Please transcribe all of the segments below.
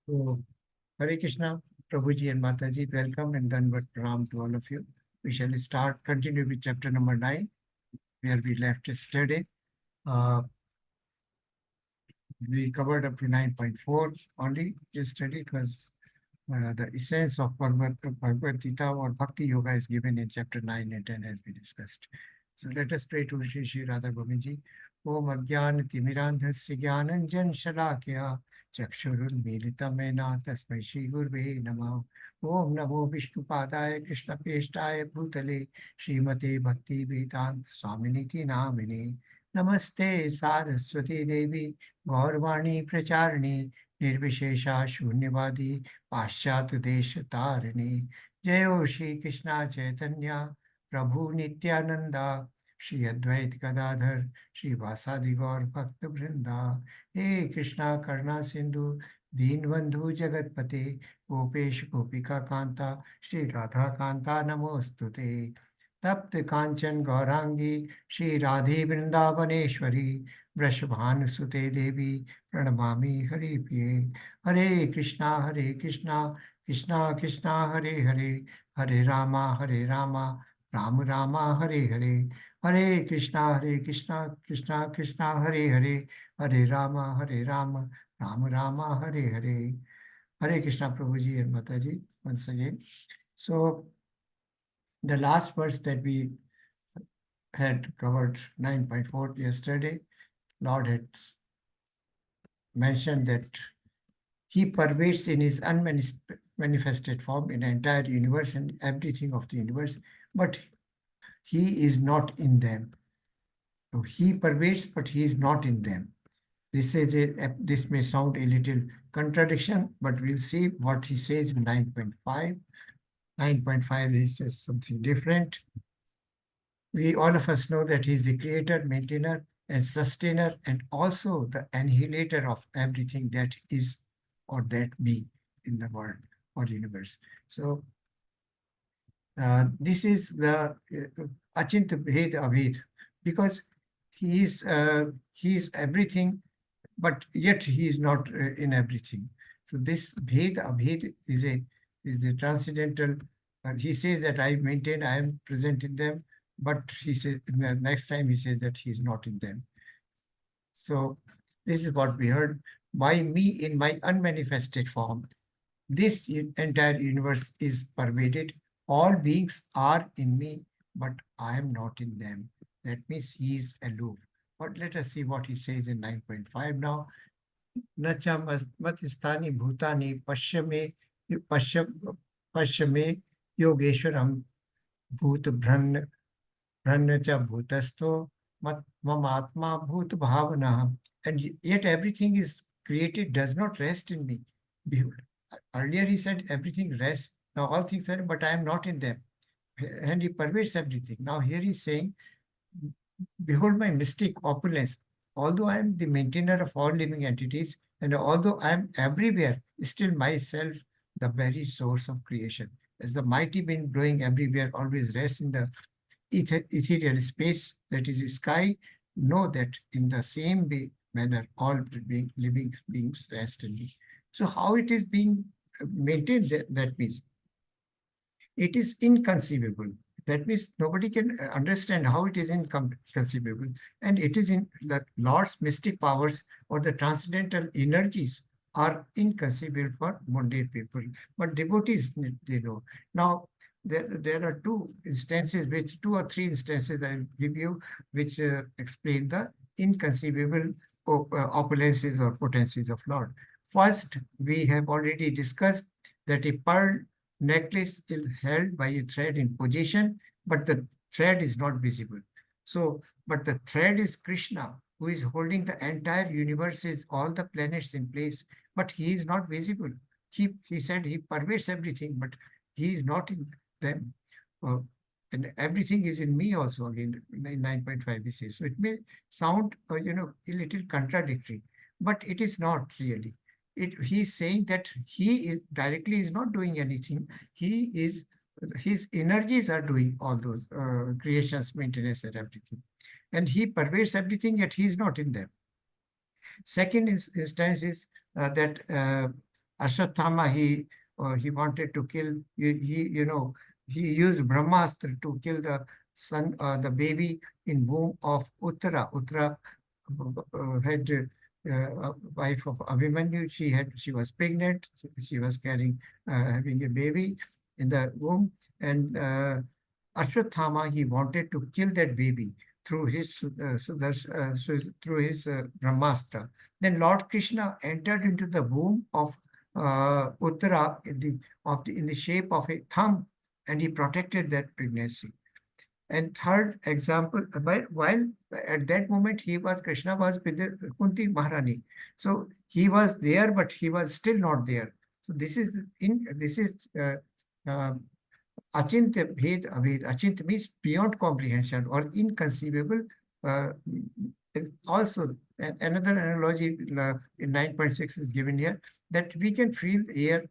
So, Hare Krishna, Prabhuji and Mataji, welcome and Danvat Pranam to all of you. We shall continue with chapter number 9, where we left yesterday. We covered up to 9.4 only yesterday. It was the essence of Bhagavad Gita or Bhakti Yoga is given in chapter 9 and 10 as we discussed. So let us pray to Shri Radha Govinji. Om Agyan Timirandhasya Gyananjan Shalakya Chakshurun Militamena Tasmai Shri Gurve Namah. Om Namo Vishnu Padaya Krishna Peshtaya Bhutale Srimate Bhakti Vedant Swaminiti Namini. Namaste Saraswati Devi Gaurvani Pracharni Nirvishesha Shunyavadi पाश्चात देश तारिणी जयो श्री कृष्णा चैतन्य प्रभु नित्यानंदा श्री अद्वैत गदाधर श्री वासादि गौर भक्त वृंदा हे कृष्णा करुणा सिंधु दीनबंधु जगतपते गोपेश गोपिका कांता श्री राधा कांता नमोस्तुते तप्त कांचन गौरांगी श्री राधे वृंदावनेश्वरी वृषभानुसुते देवी प्रणमामि हरिप्रिये हरे Krishna Krishna Krishna Hare Hare Hare Rama Ram Rama Hare Hare Hare Krishna Krishna Krishna Hare Hare Hare Rama Ram Rama Hare Hare. Hare Krishna Prabhuji and Mataji once again. So the last verse that we had covered 9.4 yesterday, Lord had mentioned that he pervades in his unmanifested form in the entire universe and everything of the universe, but he is not in them. So he pervades, but he is not in them. This may sound a little contradiction, but we'll see what he says in 9.5. 9.5 is just something different. We all of us know that he is the creator, maintainer, and sustainer, and also the annihilator of everything that is or that be in the world or universe. So this is the Achint Bhed Abhed, because he is everything, but yet he is not in everything. So this Bhed Abhed is a transcendental. He says that I maintain, I am present in them, but he says the next time he says that he is not in them. So this is what we heard. By me in my unmanifested form, this entire universe is pervaded. All beings are in me, but I am not in them. That means he is aloof. But let us see what he says in 9.5 now. Nacha matistani bhutani pashyame yogeshwaram bhut Brahnacha bhutasto mamatma bhut bhavana. And yet everything is created does not rest in me. Behold, earlier he said everything rests. Now all things are, but I am not in them. And he pervades everything. Now here he's saying, behold my mystic opulence. Although I am the maintainer of all living entities, and although I am everywhere, still myself the very source of creation. As the mighty wind blowing everywhere always rests in the ethereal space, that is sky, know that in the same manner all living beings rest in me. So how it is being maintained, that means it is inconceivable. That means nobody can understand how it is inconceivable. And it is in the Lord's mystic powers or the transcendental energies are inconceivable for mundane people. But devotees, they know. Now, there are two or three instances I will give you, which explain the inconceivable opulences or potencies of Lord. First, we have already discussed that a pearl necklace is held by a thread in position, but the thread is not visible. So, but the thread is Krishna, who is holding the entire universes, all the planets in place, but he is not visible. He said he pervades everything, but he is not in them. And everything is in me also, again, 9.5 he says. So it may sound, a little contradictory, but it is not really. He's saying that he is directly is not doing anything. His energies are doing all those creations, maintenance, and everything. And he pervades everything, yet he is not in them. Second instance is that Ashwatthama, he wanted to kill, he used Brahmastra to kill the son, the baby in womb of Uttara. Uttara had a wife of Abhimanyu. She was pregnant. She was carrying, having a baby in the womb, and Ashwatthama, he wanted to kill that baby through his through his Brahmastra. Then Lord Krishna entered into the womb of Uttara in the shape of a thumb, and he protected that pregnancy. And third example, while at that moment Krishna was with the Kunti Maharani. So he was there, but he was still not there. So this is Achintya Bhed Abhed. Achintya means beyond comprehension or inconceivable. Uh, and also, another analogy in 9.6 is given here, that we can feel air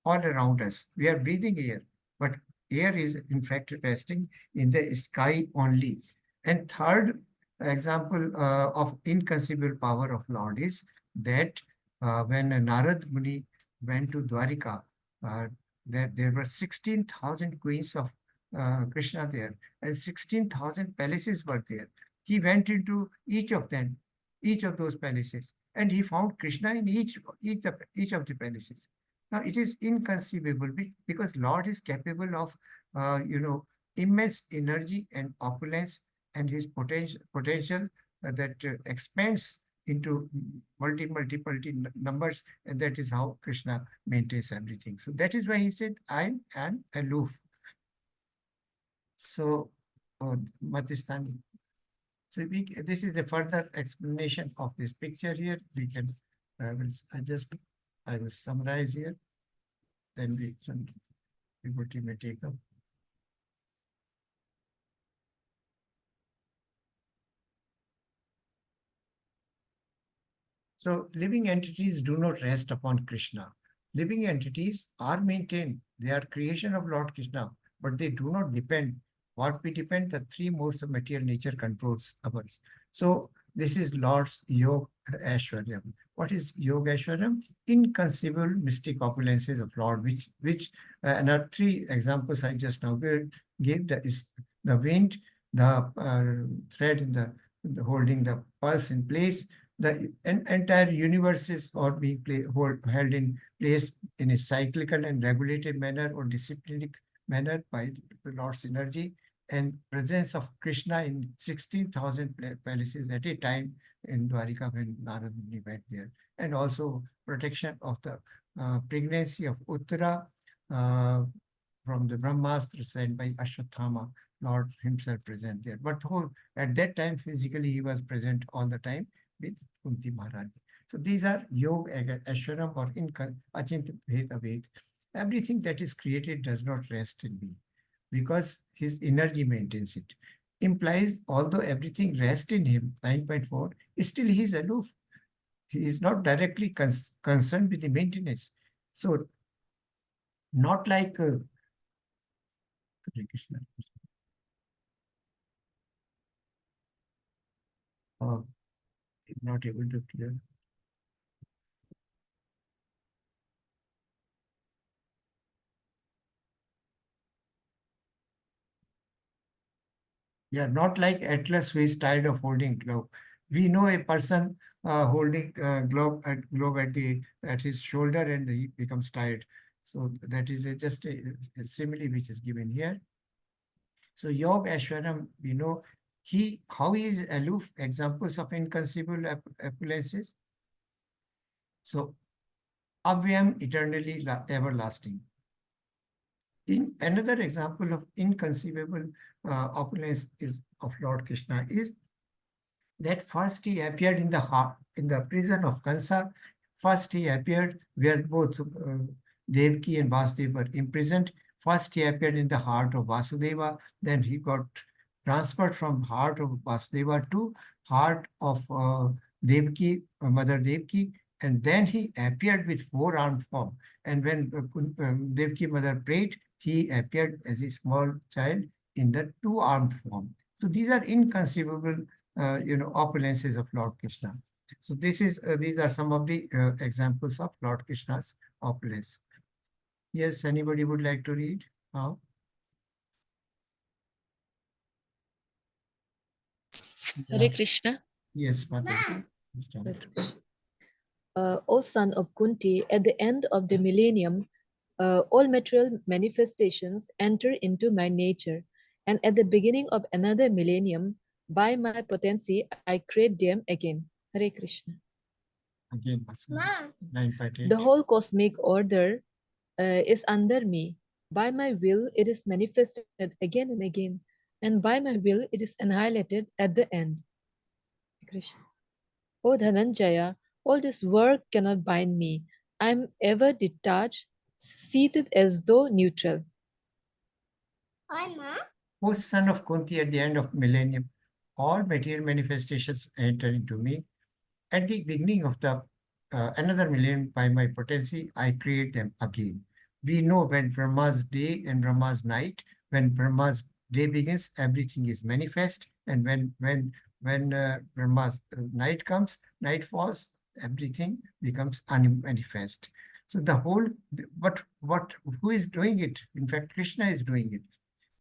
all around us. We are breathing air, but air is in fact resting in the sky only. And third example of inconceivable power of Lord is that when Narad Muni went to Dwarika, uh, there were 16,000 queens of Krishna there, and 16,000 palaces were there. He went into each of them, each of those palaces, and he found Krishna in each of the palaces. Now, it is inconceivable because Lord is capable of, immense energy and opulence, and his potential that expands into multi numbers, and that is how Krishna maintains everything. So that is why he said, I am aloof. So, Matistani. So this is the further explanation of this picture here. We can, I will summarize here. Then some people may take up. So living entities do not rest upon Krishna. Living entities are maintained. They are creation of Lord Krishna, but they do not depend. What we depend, the three modes of material nature controls ours. So this is Lord's Yoga Aishwaryam. What is Yoga Aishwaryam? Inconceivable mystic opulences of Lord, which another three examples I just now gave, the wind, the thread in the holding the pulse in place, the entire universe is or being held in place in a cyclical and regulated manner or disciplined manner by the Lord's energy, and presence of Krishna in 16,000 palaces at a time in Dwarika when Narad Muni went there, and also protection of the pregnancy of Uttara from the Brahmastra sent by Ashwatthama, Lord himself present there. But at that time, physically, he was present all the time with Kunti Maharani. So these are Yoga Ashwaram or Achintya Bhed Abhed. Everything that is created does not rest in me because his energy maintains it. Implies, although everything rests in him, 9.4, still he is aloof. He is not directly concerned with the maintenance. So, not like Krishna. Not able to clear. Yeah, not like Atlas who is tired of holding globe. We know a person holding globe at his shoulder and he becomes tired. So that is just a simile which is given here. So Yog Ashwaram, we know how he is aloof, examples of inconceivable opulences. So Abhyam, eternally everlasting. In another example of inconceivable opulence is of Lord Krishna is that first he appeared in the heart, in the prison of Kansa. First he appeared where both Devki and Vasudeva were imprisoned. First he appeared in the heart of Vasudeva. Then he got transferred from heart of Vasudeva to heart of Devki, Mother Devki. And then he appeared with four-armed form. And when Devki mother prayed, he appeared as a small child in the two-armed form. So these are inconceivable opulences of Lord Krishna. So these are some of the examples of Lord Krishna's opulence. Yes, anybody would like to read? How? Hare Krishna. Yes, Mataji. Please tell it. O son of Kunti, at the end of the millennium, all material manifestations enter into my nature, and at the beginning of another millennium, by my potency, I create them again. Hare Krishna. Again, 9.8. The whole cosmic order is under me. By my will, it is manifested again and again, and by my will, it is annihilated at the end. Krishna. O Dhananjaya, all this work cannot bind me. I am ever detached, seated as though neutral. O son of Kunti, at the end of millennium, all material manifestations enter into me. At the beginning of the another millennium, by my potency, I create them again. We know when Brahma's day and Brahma's night, when Brahma's day begins, everything is manifest, and when Brahma's night comes, night falls, everything becomes unmanifest. So the whole, what who is doing it? In fact, Krishna is doing it.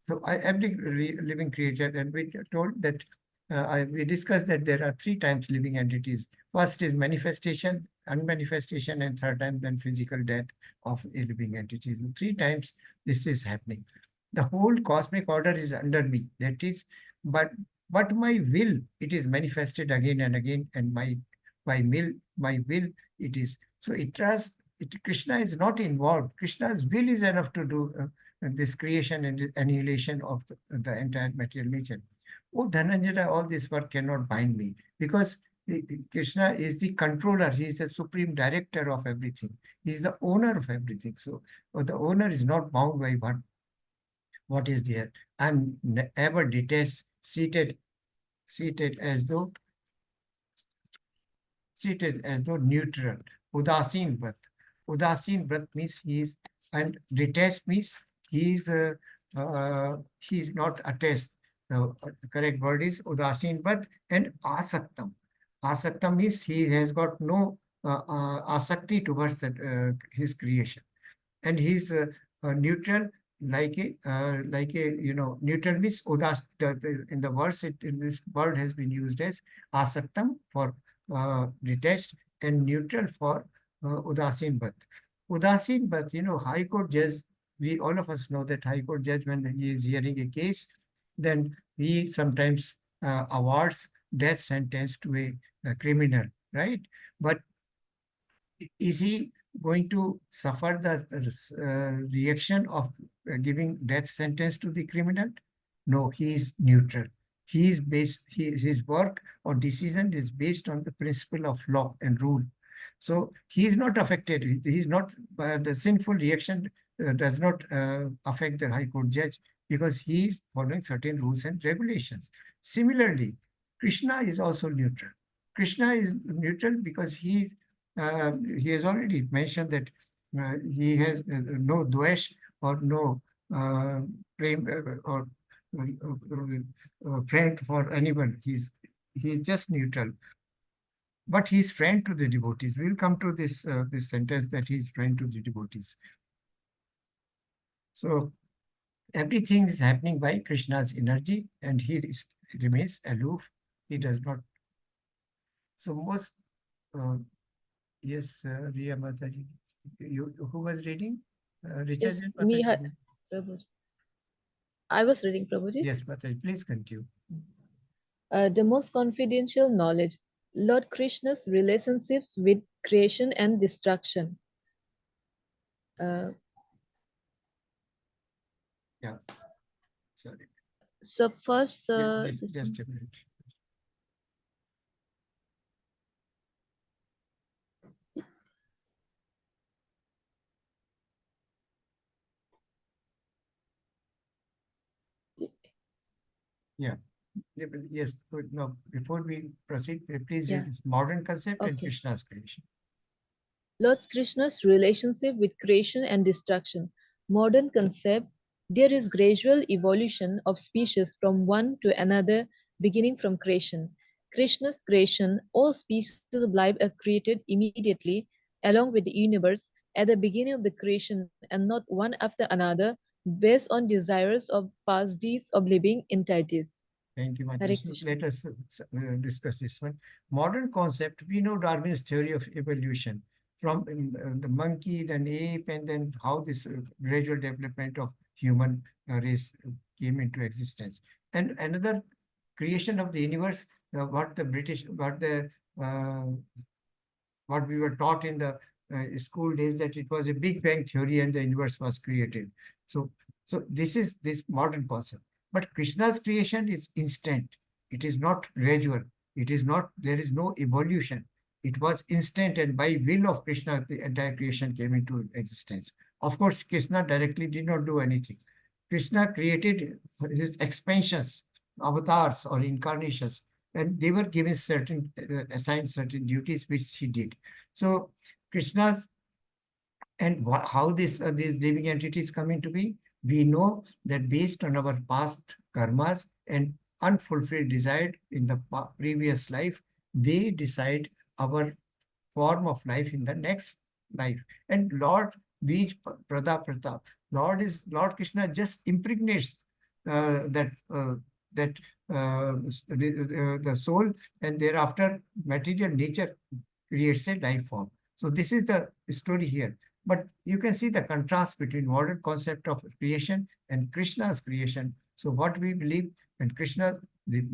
So every living creature, and we are told that we discussed that there are three times living entities. First is manifestation, unmanifestation, and third time then physical death of a living entity. So three times this is happening. The whole cosmic order is under me. That is, but my will, it is manifested again and again, and my will, it is. So Krishna is not involved. Krishna's will is enough to do this creation and annihilation of the entire material nature. Oh, Dhananjaya, all this work cannot bind me, because Krishna is the controller. He is the supreme director of everything. He is the owner of everything. So the owner is not bound by what is there. I'm ever detached, seated as though neutral. Udasin Vrat. Udasin Vrat means he is, and detached means he is not attached. The correct word is Udasin Vrat and Asaktam. Asaktam means he has got no asakti towards his creation. And he's neutral, like a neutral means udas. In the verse, in this word has been used as asaktam for detached, and neutral for udasin bhat. Udasin bhat, High Court judge. We all of us know that High Court judge, when he is hearing a case, then he sometimes awards death sentence to a criminal, right? But is he going to suffer the reaction of giving death sentence to the criminal? No, he is neutral. He is his work or decision is based on the principle of law and rule. So he is not affected. He is not, the sinful reaction does not affect the High Court judge, because he is following certain rules and regulations. Similarly, Krishna is also neutral. Krishna is neutral because he has already mentioned that he has no dvesh or no prem or friend for anyone. He's just neutral, but he's friend to the devotees. We'll come to this sentence that he's friend to the devotees. So everything is happening by Krishna's energy, and remains aloof. He does not. So most yes, Riya Mataji. Who was reading? Richard Yes, and me, Mataji. Prabhuji. I was reading, Prabhuji. Yes, Mataji, please continue. The most confidential knowledge, Lord Krishna's relationships with creation and destruction. Uh, Yeah, sorry. so first, Just a minute. Yeah. Yes. No, before we proceed, please read this modern concept and Krishna's creation. Lord Krishna's relationship with creation and destruction. Modern concept, there is gradual evolution of species from one to another, beginning from creation. Krishna's creation, all species of life are created immediately along with the universe at the beginning of the creation and not one after another based on desires of past deeds of living entities. Thank you, Hare Mataji. Krishna. Let us discuss this one. Modern concept, we know Darwin's theory of evolution from the monkey, then ape, and then how this gradual development of human race came into existence. And another creation of the universe, uh, what we were taught in the school days, that it was a Big Bang theory and the universe was created. So, so this is this modern concept. But Krishna's creation is instant. It is not gradual. It is not, there is no evolution. It was instant, and by will of Krishna, the entire creation came into existence. Of course, Krishna directly did not do anything. Krishna created his expansions, avatars or incarnations, and they were given certain, assigned certain duties, which he did. So Krishna's, and how these living entities come into being, we know that based on our past karmas and unfulfilled desire in the previous life, they decide our form of life in the next life. And Lord Bij Pratap, Lord Krishna just impregnates that the soul, and thereafter material nature creates a life form. So this is the story here. But you can see the contrast between modern concept of creation and Krishna's creation. So what we believe, and Krishna, the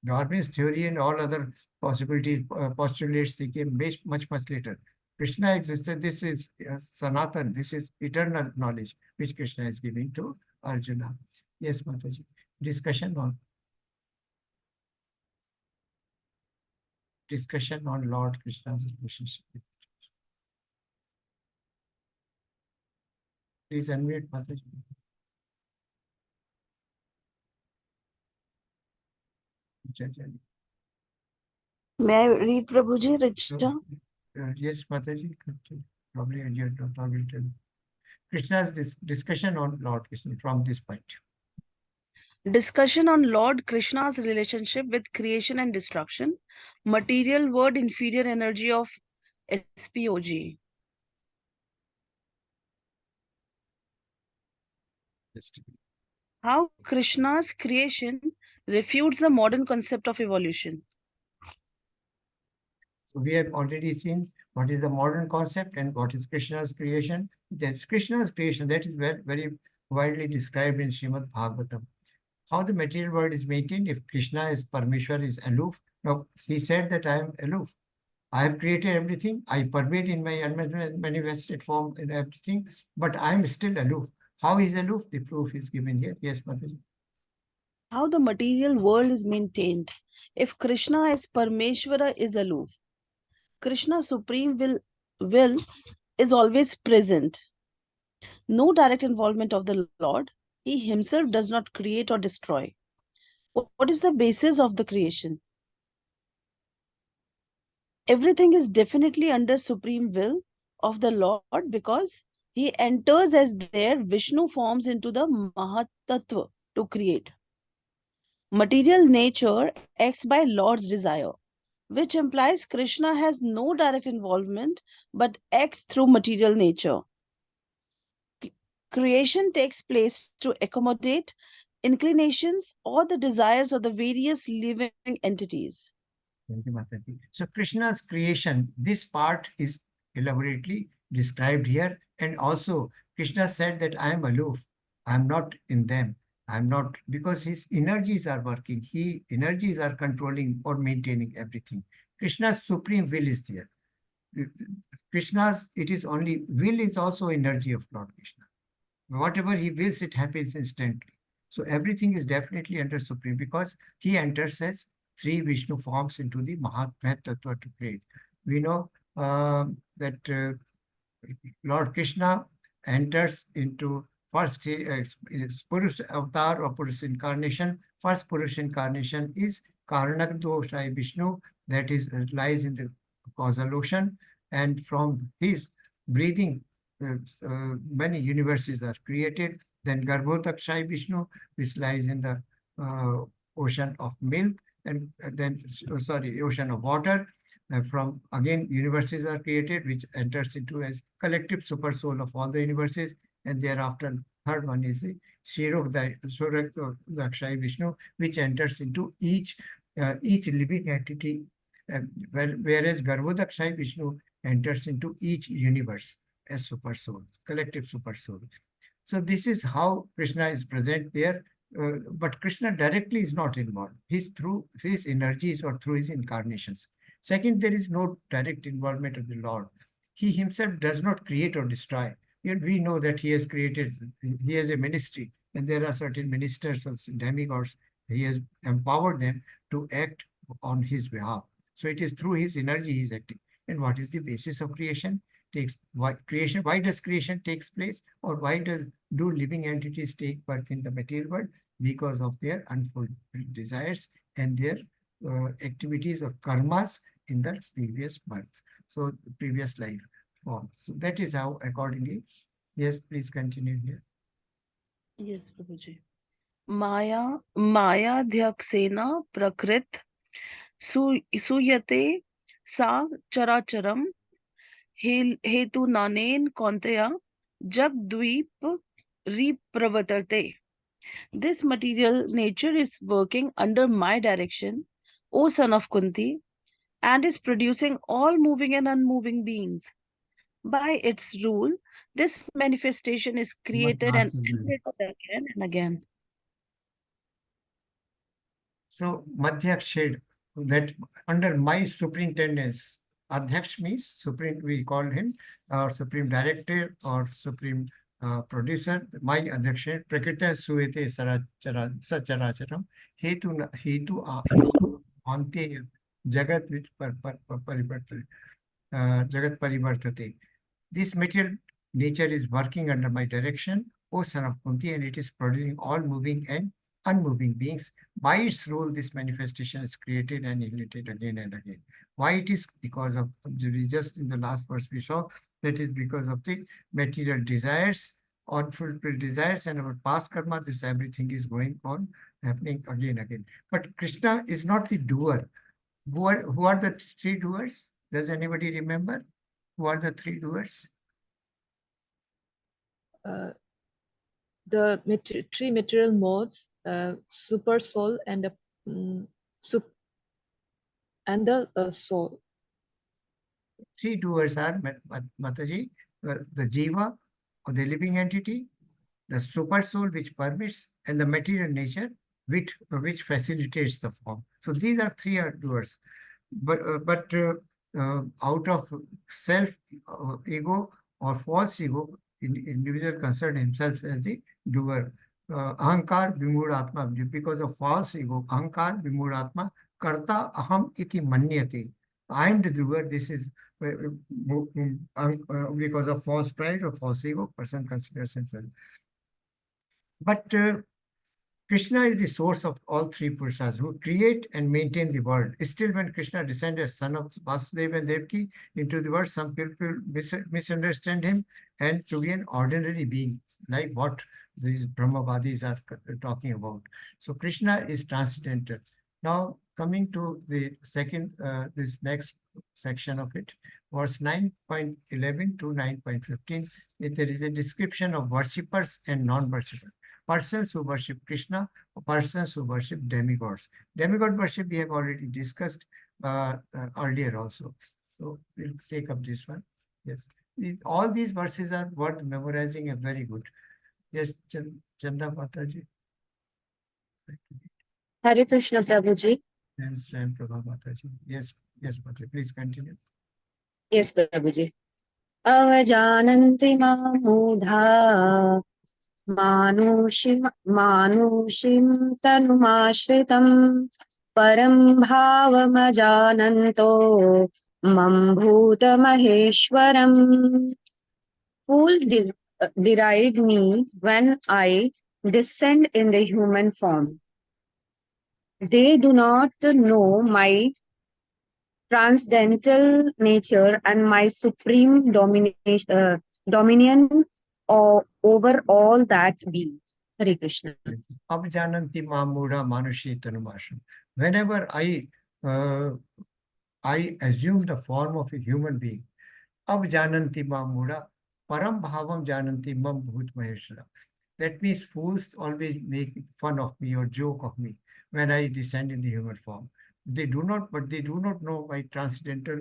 Darwin's theory and all other possibilities, postulates, they came much later. Krishna existed. This is Sanatan. This is eternal knowledge which Krishna is giving to Arjuna. Yes, Mataji. Discussion on Lord Krishna's relationship with. Please unmute, Mataji. May I read Prabhuji, Richa? Yes, Mataji. Probably you will tell. Krishna's discussion on Lord Krishna from this point. Discussion on Lord Krishna's relationship with creation and destruction. Material word inferior energy of SPOG. How Krishna's creation refutes the modern concept of evolution. So we have already seen what is the modern concept and what is Krishna's creation. That's Krishna's creation. That is very widely described in Srimad Bhagavatam. How the material world is maintained if Krishna is Parmeshwar, is aloof. Now, he said that I am aloof. I have created everything. I pervade in my manifested form in everything, but I am still aloof. How is aloof? The proof is given here. Yes, Mataji. How the material world is maintained if Krishna as Parmeshwara is aloof. Krishna's supreme will is always present. No direct involvement of the Lord. He himself does not create or destroy. What is the basis of the creation? Everything is definitely under supreme will of the Lord because he enters as their Vishnu forms into the Mahatattva to create. Material nature acts by Lord's desire, which implies Krishna has no direct involvement but acts through material nature. Creation takes place to accommodate inclinations or the desires of the various living entities. Thank you, Mataji. So Krishna's creation, this part is elaborately described here. And also Krishna said that I am aloof. I am not in them. I am not, because his energies are working. Energies are controlling or maintaining everything. Krishna's supreme will is there. Krishna's, it is only, will is also energy of Lord Krishna. Whatever he wills, it happens instantly. So everything is definitely under Supreme because he enters as three Vishnu forms into the Mahat Tattva to create. We know that Lord Krishna enters into first Purush avatar or Purush incarnation. First Purush incarnation is Karanakdoshai Vishnu, that is lies in the causal ocean, and from his breathing many universes are created. Then Garbhodakshai Vishnu, which lies in the ocean of milk, and then, ocean of water. From again, universes are created, which enters into as collective super soul of all the universes. And thereafter, third one is the Dakshayi Vishnu, which enters into each living entity. Whereas Garbhodakshayi Vishnu enters into each universe as super soul, collective super soul. So this is how Krishna is present there. But Krishna directly is not involved. He's through his energies or through his incarnations. Second, there is no direct involvement of the Lord. He himself does not create or destroy. Yet we know that he has created, he has a ministry, and there are certain ministers or demigods. He has empowered them to act on his behalf. So it is through his energy he is acting. And what is the basis of creation? Why does creation takes place, or why do living entities take birth in the material world? Because of their unfulfilled desires and their activities or karmas in the previous births, so previous life form. So that is how accordingly. Yes, please continue here. Yes, Prabhuji. Maya dhyaksena prakrit suyate sa characharam hetu nanen kontaya jagdvip ripravatarte. This material nature is working under my direction, O son of Kunti, and is producing all moving and unmoving beings. By its rule, this manifestation is created and created again and again. So Madhyaksh, that under my superintendence, Adhyaksh means supreme, we call him, or supreme director or supreme producer. My Adhyaksh, Prakrita Suete Sacharacharam, Hetu Ante Jagat which Jagat Parivartate. This material nature is working under my direction, O son of Kunti, and it is producing all moving and unmoving beings. By its rule, this manifestation is created and ignited again and again. Why it is? Because of, just in the last verse we saw, that is because of the material desires, unfulfilled desires, and our past karma. This everything is going on, happening again and again. But Krishna is not the doer. Who are the three doers? Does anybody remember? Who are the three doers? The three material modes, super soul and the soul. Three doers are Mataji, the jiva or the living entity, the super soul which permits, and the material nature which facilitates the form. So these are three doers. But out of self ego or false ego, individual considered himself as the doer. Ahankar Vimuratma, because of false ego, Ahankar Vimuratma, Karta Aham iti manyate. I am the doer. This is because of false pride or false ego, person considers himself. But Krishna is the source of all three Purushas who create and maintain the world. Still, when Krishna descended as son of Vasudeva and Devaki into the world, some people misunderstand him and to be an ordinary being, like what these Brahmavadis are talking about. So Krishna is transcendental. Now, coming to the second, this next section of it, verse 9.11 to 9.15, there is a description of worshippers and non-worshippers. Persons who worship Krishna, persons who worship demigods. Demigod worship we have already discussed earlier also. So we'll take up this one. Yes. All these verses are worth memorizing and very good. Yes, Chanda Mataji. Hare Krishna Prabhuji. And Swam Prabha Mataji. Yes, Mataji, please continue. Yes, Prabhuji. Avajananti Mamudha Manushim Tanumashritam Param Bhavamajananto Mambhuta Maheshwaram. Fool deride me when I descend in the human form. They do not know my transcendental nature and my supreme dominion over all that be. Hare Krishna. Abjananti Mamudha Manushi Tanumashram. whenever I assume the form of a human being, ab jananti mam muda, param bhavam jananti mam bhut maheshwara. That means fools always make fun of me or joke of me when I descend in the human form. But they do not know my transcendental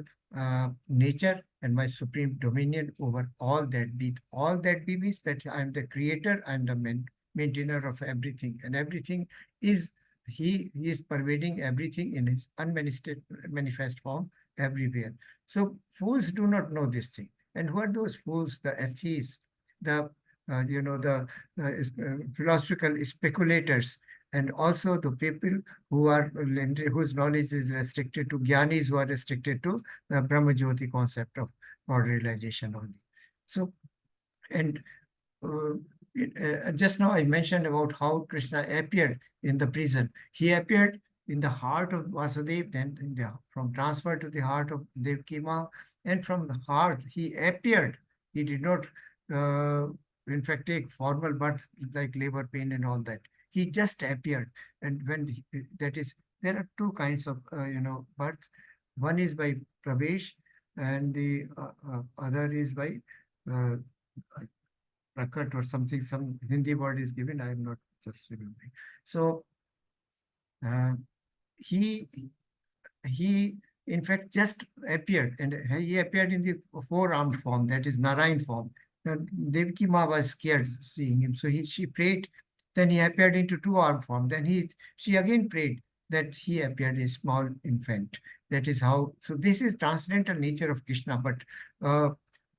nature and my supreme dominion over all that be. All that be means that I am the creator, I am the maintainer of everything, and everything is, he is pervading everything in his unmanifested manifest form everywhere. So fools do not know this thing. And who are those fools? The atheists, the the philosophical speculators, and also the people who are whose knowledge is restricted to jnanis, who are restricted to the Brahmajyoti concept of God realization only. So, and just now I mentioned about how Krishna appeared in the prison. He appeared in the heart of Vasudev, then from transfer to the heart of Devaki Ma, and from the heart he appeared. He did not, in fact, take formal birth like labor pain and all that. He just appeared, and that is, there are two kinds of births. One is by Pravesh, and the other is by uh, Prakat or something, some Hindi word is given, I am not just remembering. So uh, he he in fact just appeared, and he appeared in the four-armed form, that is Narayan form. Devaki Ma was scared seeing him, so she prayed. Then he appeared into two-armed form. Then she again prayed that he appeared a small infant. That is how. So this is transcendental nature of Krishna, but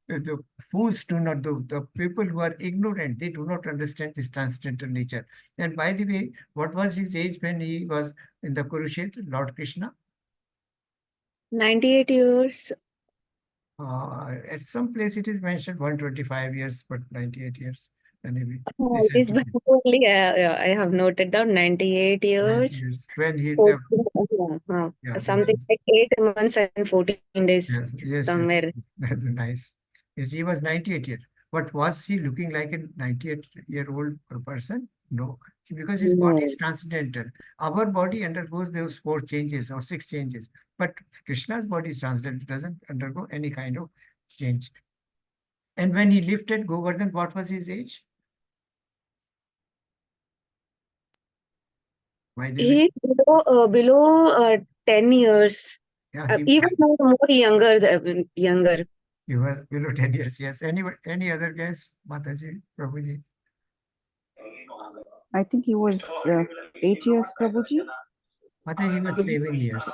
the fools do not do. The people who are ignorant, they do not understand this transcendental nature. And by the way, what was his age when he was in the Kurukshetra, Lord Krishna? 98 years. At some place it is mentioned 125 years, but 98 years. Anyway, Oh, this it is is to be only, I have noted down 98 90 years. years. When he, 14, yeah, something like 8 months and 14 days yes, somewhere. that's nice. Yes, he was 98 years. But was he looking like a 98-year-old person? No, because his body No. is transcendental. Our body undergoes those 4 changes or 6 changes, but Krishna's body is transcendental, doesn't undergo any kind of change. And when he lifted Govardhan, what was his age? By the way, He is below 10 years. yeah, Even more younger, younger. he was below 10 years. Yes. Any other guess, Mataji, Prabhuji? I think he was 8 years, Prabhuji. Mataji, he was 7 years.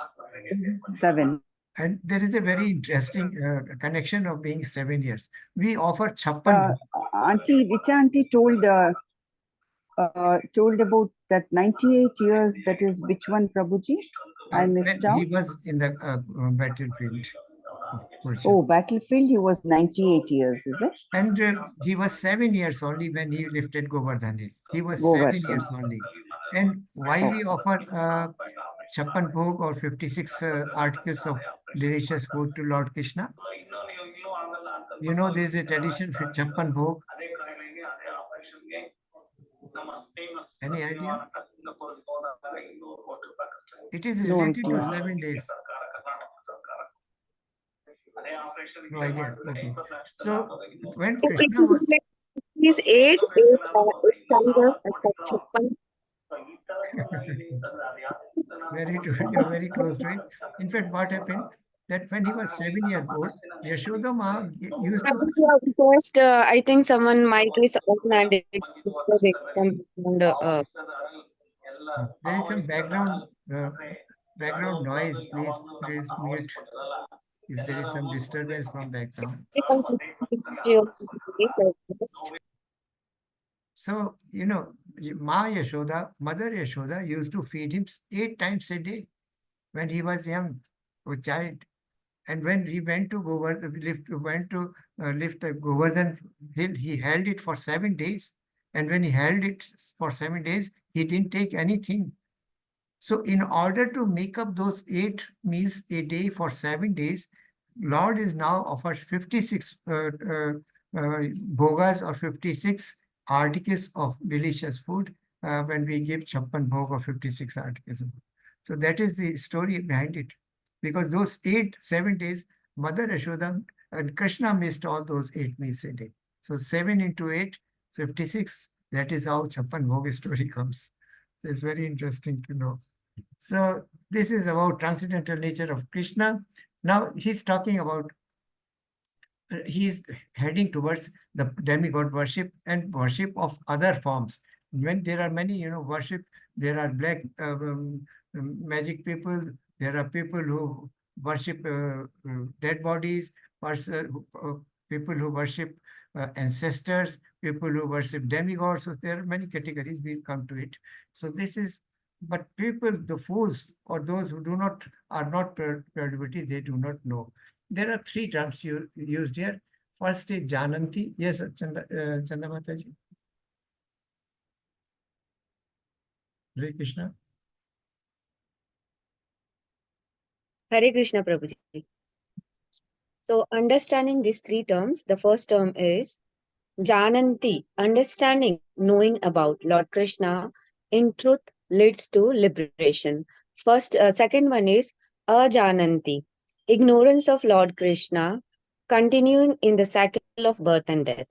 7. And there is a very interesting connection of being 7 years. We offer chappan. Auntie, Richa auntie told about that 98 years. That is which one, Prabhuji? I When missed out. he was in the battlefield of Kurukshetra. Oh, battlefield. He was 98 years, is it? And he was 7 years only when he lifted Govardhan Hill. He was 7 Govardhan. years only. And why we offer chappan bhog or 56 articles of delicious food to Lord Krishna? You know, there is a tradition for chappan bhog. Any idea? It is No related to idea. 7 days. No idea. Okay. So when Krishna was His age is 8 years. you're very close to it. In fact, what happened that when he was 7 years old, Yashoda Ma used to. First, I think someone mic is on and it's some There is some background noise. Please mute if there is some disturbance from background. So, Mother Yashoda used to feed him 8 times a day when he was young, a child. And when he went to lift the Govardhan hill, he held it for 7 days. And when he held it for 7 days, he didn't take anything. So in order to make up those 8 meals a day for 7 days, Lord is now offers 56 bhogas or 56 articles of delicious food when we give chappan bhog of 56 articles of food. So that is the story behind it. Because those 7 days, Mother Yashoda and Krishna missed all those 8 meals a day. So 7 into 8, 56. That is how Chappan Bhog story comes. It's very interesting to know. So this is about transcendental nature of Krishna. Now he's talking about, he is heading towards the demigod worship and worship of other forms. When there are many, worship, there are black magic people, there are people who worship dead bodies, people who worship ancestors, people who worship demigods. So there are many categories, we'll come to it. So this is, but people, the fools or those who are not pure, they do not know. There are 3 terms used here. First is Jananti. Yes, Chanda Mataji. Hare Krishna. Hare Krishna Prabhuji. So understanding these 3 terms, the first term is Jananti, understanding, knowing about Lord Krishna in truth leads to liberation. Second one is Ajananti, ignorance of Lord Krishna, continuing in the cycle of birth and death.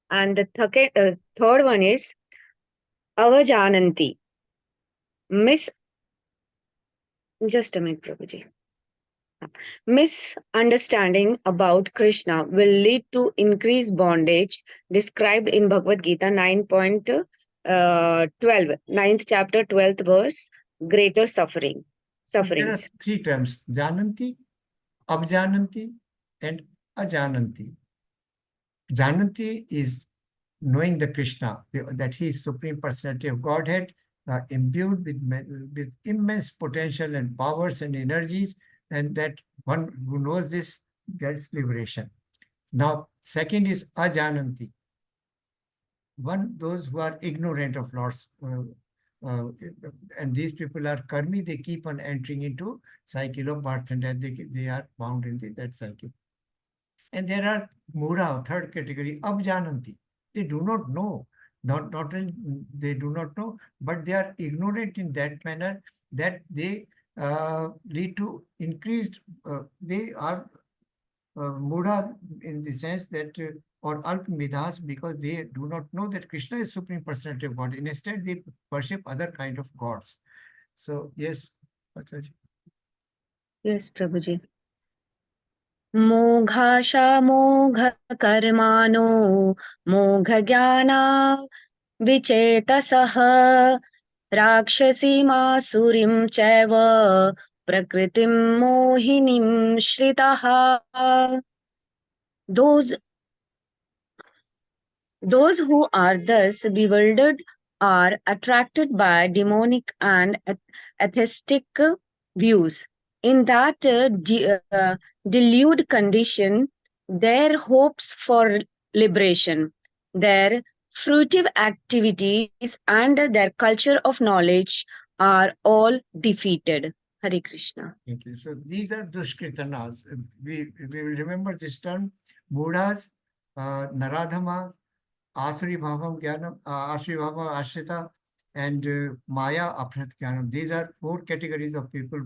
And the third one is Avajananti, just a minute, Prabhuji. Misunderstanding about Krishna will lead to increased bondage described in Bhagavad Gita 9.12, 9th chapter, 12th verse, greater sufferings. So there are 3 terms, Jananti, Abjananti, and Ajananti. Jananti is knowing the Krishna, that he is Supreme Personality of Godhead, imbued with immense potential and powers and energies, and that one who knows this gets liberation. Now, second is Ajananti. Those who are ignorant of Lord's, and these people are karmi, they keep on entering into cycle of birth and death. They are bound in that cycle. And there are Mura, third category, Abjananti. They do not know. Not only they do not know, but they are ignorant in that manner that they lead to increased, they are Mura in the sense that, or Alp Midhas, because they do not know that Krishna is Supreme Personality of God. Instead, they worship other kind of gods. So, yes, Pachaji. Yes, Prabhuji. Moghasha mogha karmano mogha jnana vichetasah rakshasi masurim chaiva prakritim mohinim shritaha. Those who are thus bewildered are attracted by demonic and atheistic views. In that deluded condition, their hopes for liberation, their fruitive activities, and their culture of knowledge are all defeated. Hare Krishna. Thank you. So these are Dushkritanas. We will remember this term, Buddhas, Naradhamas, Asuri Bhavam Jnanam, Asuri Bhava Ashrita, and Maya Aprat Jnanam. These are 4 categories of people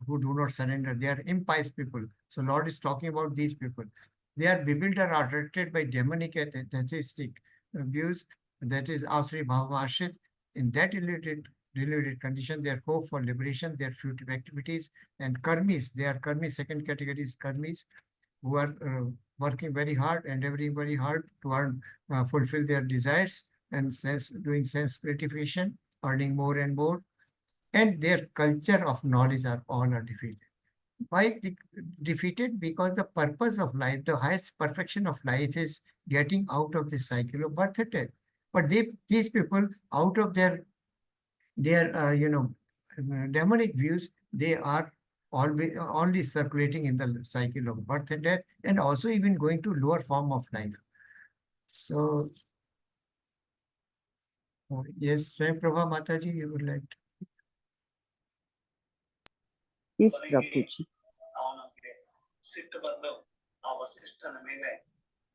who do not surrender. They are impious people. So Lord is talking about these people. They are bewildered or attracted by demonic and atheistic views. That is Asuri Bhava Ashrit. In that deluded condition, their hope for liberation, their future activities, and karmis. They are karmis. Second category is karmis, who are working very hard and endeavoring very hard to earn, fulfill their desires and doing sense gratification, earning more and more, and their culture of knowledge all are defeated. Why defeated? Because the purpose of life, the highest perfection of life, is getting out of this cycle of birth and death. But these people, out of their demonic views, they are always only circulating in the cycle of birth and death, and also even going to lower form of life. So, yes, Swayam Prabha Mataji, you would like to. Yes, Prabhuji.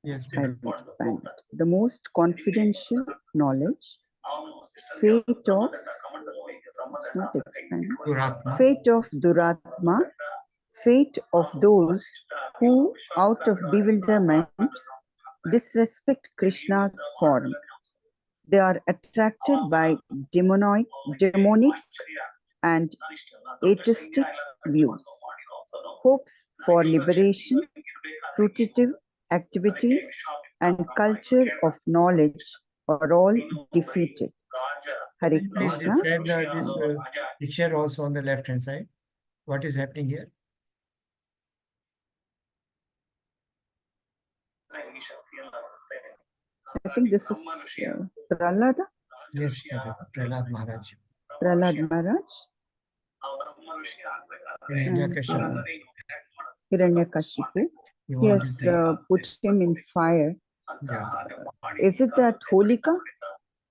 Yes, I'll expand it. The most confidential knowledge, fate of It's not expand. Duratma. Fate of Duratma, fate of those who, out of bewilderment, disrespect Krishna's form. They are attracted by demonic and atheistic views. Hopes for liberation, fruitive activities, and culture of knowledge are all defeated. Hare Can you please Krishna. describe this picture also on the left hand side? What is happening here? I think this is Prahlada, Yes, Prahlad Maharaj. Prahlad Maharaj, In and Hiryakashipu. Hiranyakashipu. He He has wanted to, put him in fire. yeah, Is it that Holika?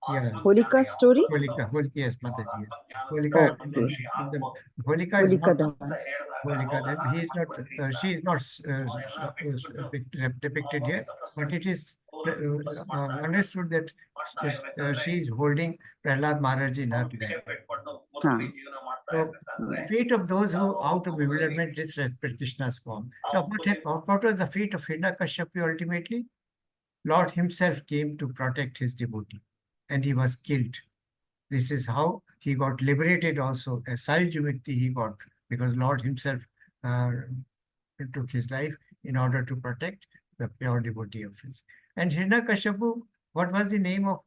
yeah. Holika story? Holika, yes, Mataji, yes. Holika, Okay. Holika is Holika not Dahan. Holika. He is not. She is not depicted here, but it is understood that she is holding Prahlad Maharaj in her lap. Ah. So, fate of those who, out of bewilderment, disrespect Krishna's form. Now, what was the fate of Hiranyakashipu ultimately? Lord himself came to protect his devotee, and he was killed. This is how he got liberated also. A Sahyajamukti he got, because Lord himself took his life in order to protect the pure devotee of his. And Hiranyakashipu, what was the name of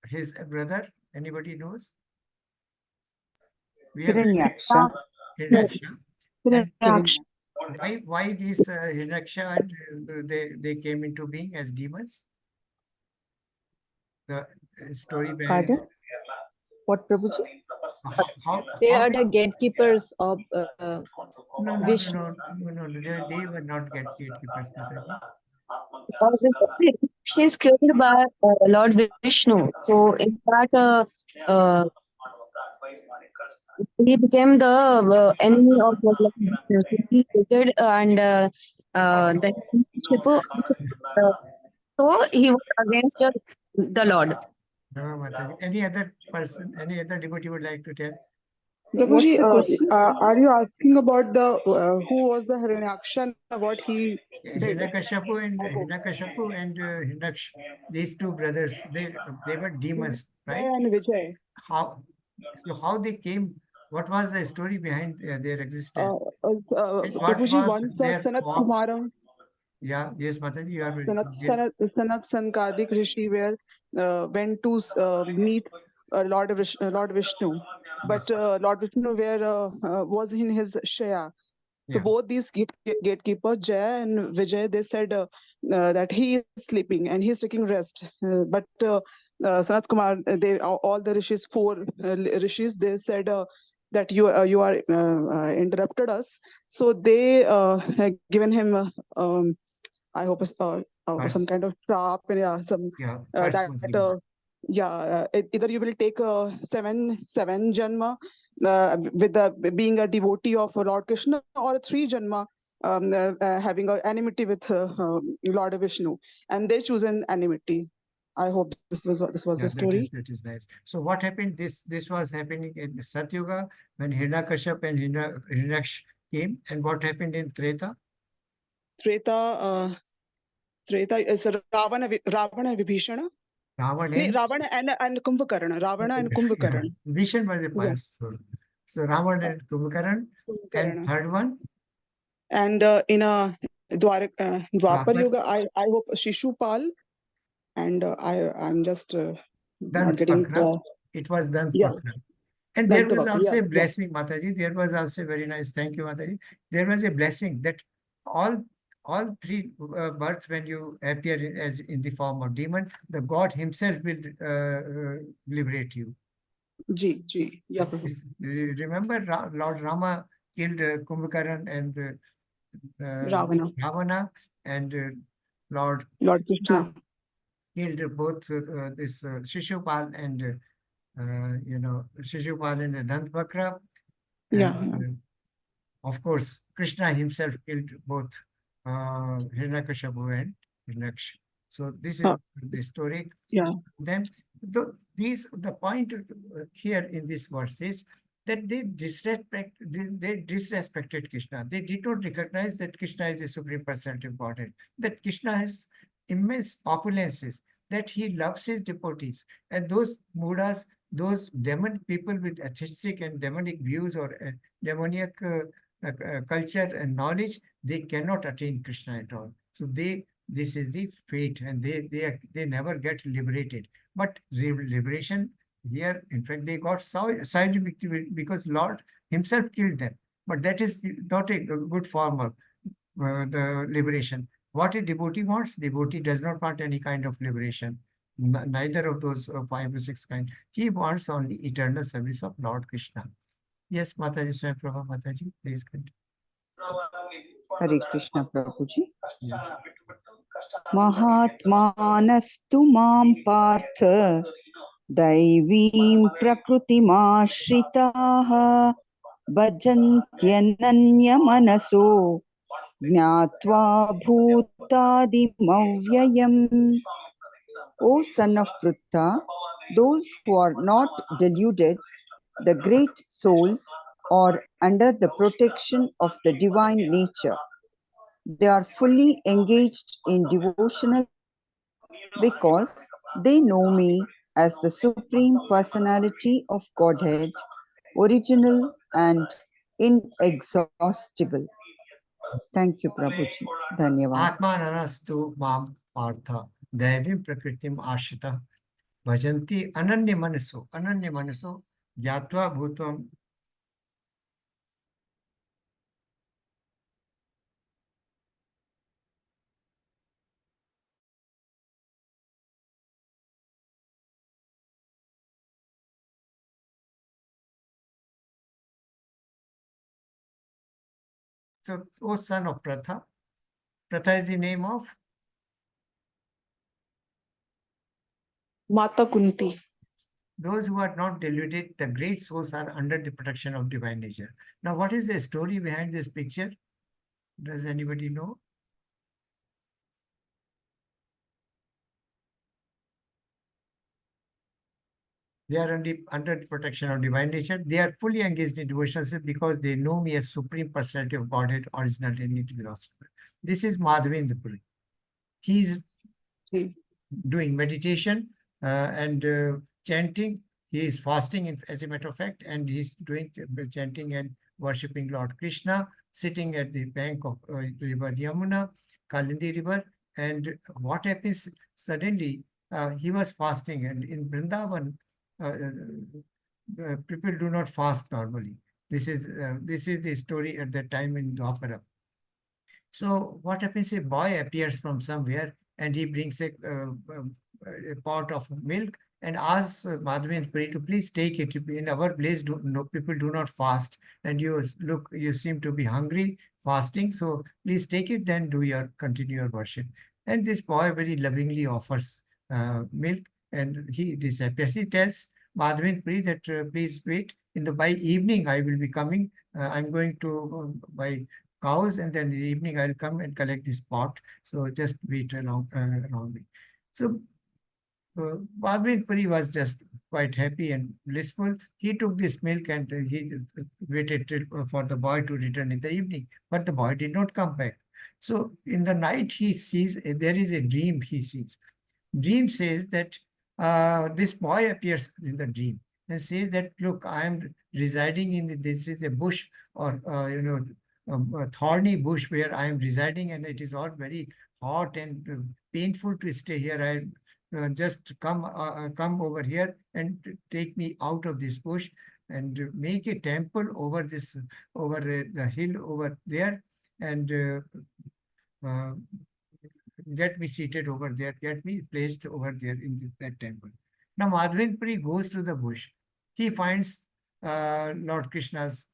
his brother? Anybody knows? We have Hiranyaksha. Hiranyaksha. And Hiranyaksha. why these Hiranyaksha and they came into being as demons? The story behind Pardon? What, Prabhuji? how They are the gatekeepers of no, Vishnu. they were not gatekeepers, Mataji. She's killed by Lord Vishnu. So in fact, he became the enemy of Lord Vishnu. So he hated and the Shipu also, so he was against the Lord. No, Mataji. Any other person, any other devotee would like to tell? What's Prabhuji, the question? are you asking about the who was the Hiranyaksha and what he did? Hiranyakashipu and Hiranyaksh, these two brothers, they were demons, right? And Vijay. How they came? What was the story behind their existence? And what Prabhuji, was once their Sanat form? Kumara, Yeah, yes, Mataji, you are very Sanat Sankadik Rishi went to meet Lord Vishnu, but Lord Vishnu was in his Shaya. So Yeah. both these gatekeepers, Jay and Vijay, they said that he is sleeping and he is taking rest. But Sanat Kumar, all the rishis, four rishis, they said that you are interrupted us. So they given him, I hope, some Curse. kind of trap and some Yeah, curse that was given. either you will take seven janma with being a devotee of Lord Krishna, or 3 janma having an enmity with Lord Vishnu, and they choose an enmity. I hope this was Yeah, the story. that is nice. So what happened? This was happening in Satyuga when Hiranyakashipu and Hiranyaksh came, and what happened in Treta? Treta is Ravana Vibhishana. Ravan and Ravana and Kumbhakarna. Ravana and Kumbhakarna. Vishan was a Yeah. past. So Ravan and Kumbhakarna, and Kumbhakarna. third one, And in a Dwapar Dwapar. Yuga, I hope Shishupal, and I'm just not getting Dantapakra. It was yeah, Dantapakra. And there was Dantavakra, also a yeah. blessing, Mataji. There was also very nice. Thank you, Mataji. There was a blessing that all 3 births, when you appear as in the form of demon, the God himself will liberate you. G, yeah. Remember, Lord Rama killed Kumbhakarna and Ravana, Ravana, and Lord Lord Krishna. killed both this Shishupal and Shishupal and the Dantapakra. Yeah, And of course, Krishna himself killed both Hiranyakashipu and Hiranyaksh. So this is the story. Yeah. Then the point here in this verse is that they disrespected Krishna. They did not recognize that Krishna is the Supreme Personality of Godhead, that Krishna has immense opulences, that he loves his devotees. And those mudas, those demon people with atheistic and demonic views or demoniac culture and knowledge, they cannot attain Krishna at all. So this is the fate, and they never get liberated. But liberation here, in fact, they got side victory because Lord himself killed them. But that is not a good form of the liberation. What a devotee wants, devotee does not want any kind of liberation. Neither of those 5 or 6 kind. He wants only eternal service of Lord Krishna. Yes, Mataji, Swayam Prabha Mataji, please continue. Hare Krishna Prabhuji. Yes. Mahatmanastu mam partha daivim prakrutimashritaha bhajantyananya manaso gnatva bhutadimavyayam. O son of Pruttha, those who are not deluded, the great souls, are under the protection of the divine nature. They are fully engaged in devotional because they know me as the Supreme Personality of Godhead, original and inexhaustible. Thank you, Prabhuji. Dhanyavad. Atmananastu mam partha devim prakritim ashita bhajanti ananya manaso gyatva bhutvam. So, O son of Pratha, Pratha is the name of Mata Kunti. those who are not deluded. The great souls are under the protection of divine nature. Now, what is the story behind this picture? Does anybody know? They are under the protection of divine nature. They are fully engaged in devotional service because they know me as Supreme Personality of Godhead, original and inexhaustible. This is Madhavendra Puri. He's doing meditation and chanting. He is fasting, as a matter of fact, and he's doing chanting and worshipping Lord Krishna, sitting at the bank of river Yamuna, Kalindi river. And what happens suddenly? He was fasting, and in Vrindavan, people do not fast normally. This is the story at that time in Dwapara. So what happens? A boy appears from somewhere and he brings a pot of milk and asks Madhavendra Puri to please take it. In our place, people do not fast, and you seem to be hungry, fasting. So please take it, then continue your worship. And this boy very lovingly offers milk, and he disappears. He tells Madhavendra Puri that please wait. By evening I will be coming. I'm going to buy cows, and then in the evening I'll come and collect this pot. So just wait around me. So Madhavendra Puri was just quite happy and blissful. He took this milk and he waited for the boy to return in the evening, but the boy did not come back. So in the night he sees, there is a dream he sees. Dream says that this boy appears in the dream and says that, look, I am residing this is a bush, or a thorny bush where I am residing, and it is all very hot and painful to stay here. I just come over here and take me out of this bush and make a temple over the hill over there, and get me seated over there, get me placed over there in that temple. Now Madhavendra Puri goes to the bush. He finds Lord Krishna's